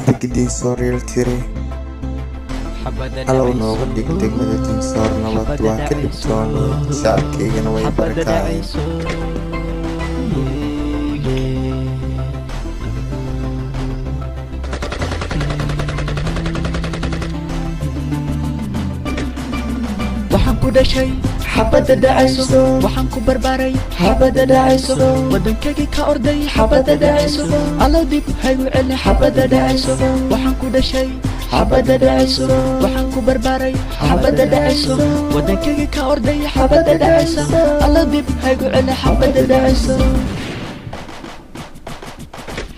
degdeg soo real tiri allow nooga dhig degmada Dinsoor nabad waa ka dhigtoon shacabkeygana way barakaayeen waxaan ku dhashay xabada dhacayso waxaan ku barbaaray xabada dhacayso wadankayga ka orday xabada dhacayso allow dib haygu celi xabada dhacayso waxaan ku dhashay xabada dhacayso waxaan ku barbaaray xabada dhacayso wadankayga ka orday xabada dhacayso allow dib haygu celi xabada dhacayso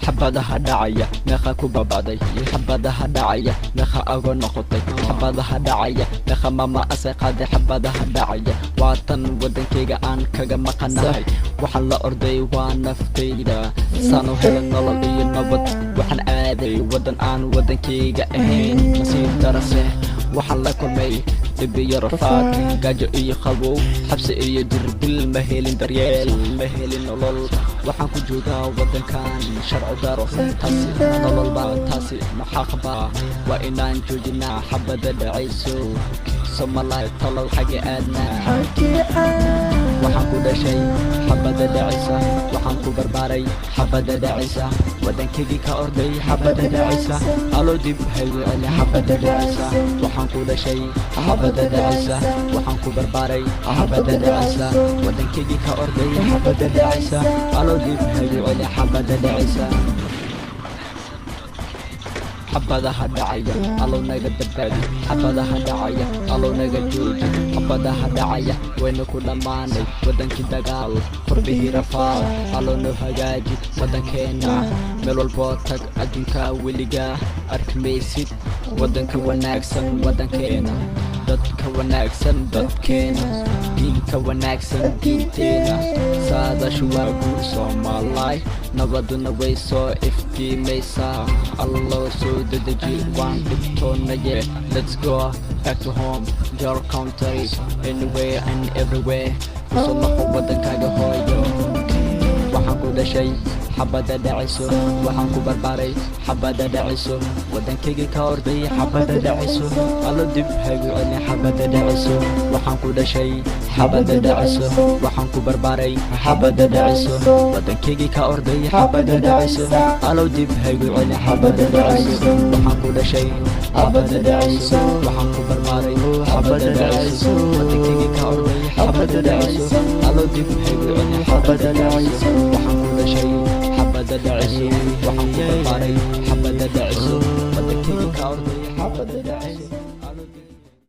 xabadaha dhacaya meeqa ku babaaday xabadaha dhacaya meeqa ago noqotay xabadaha dhacaya meeqa mama asay qaaday xabadaha dhacaya waatan wadankayga aan kaga maqanahay waxaan la orday waa naftayda saan u helay nolol iyo nabad waxaan aaday wadan aan wadankayga ahayn nasiib darase waxaan la kulmay dib iyo rafaad gaajo iyo qabow xabsi iyo dirbil ma helin daryeel ma helin nolol waxaan ku joogaa wadankan sharci daro taasi nolol baa taasi maxaqba waa inaan joojinaa xabada dhacayso Soomaaliya talow xagga aadnaa waxaan ku dhashay xabada dhacaysa waxaan ku barbaaray xabada dhacaysa wadankayga ka orday xabada dhacaysa allow dib haygu celi xabada dhacaysa waxaan ku dhashay xabada dhacaysa waxaan ku barbaaray xabada dhacaysa wadankayga ka orday xabada dhacaysa allow dib haygu celi xabada dhacaysa xabadaha dhacaya allow naga badbaadi xabadaha dhacaya allow naga jooji xabadaha dhacaya wayna ku dhammaanay wadankii dagaal qurbihii rafaad allow noo hagaaji wadankeena meel walboo tag adduunka weligaa arkimaysid wadanka wanaagsan wadankeena dadka wanaagsan dadkeena diinka wanaagsan diinteena saadashu waa guur Soomaaliya nabaduna way soo iftiimaysaa allow soo dedeji waan dhibtoonaye let's go back to home your country anywhere and everywhere kusoo noqo wadankaaga hooyo waxaan ku dhashay xabada dhacayso waxaan ku barbaaray xabada dhacayso wadankayga ka orday xabada dhacayso allow dib haygu celi xabada dhacayso waxaan ku dhashay xabada dhacayso waxaan ku barbaaray xabada dhacayso wadankayga ka orday xabada dhacayso allow dib haygu celi xabada dhacayso waxaan ku dhashay xabada dhacayso waxaan ku barbaaray xabada dhacayso wadankayga ka orday xabada dhacayso allow dib haygu celi xabada dhacayso waxaan ku dhashay xabada dhacayso waxaan ku barbaaray xabada dhacayso wadankayga ka orday xabada dhacayso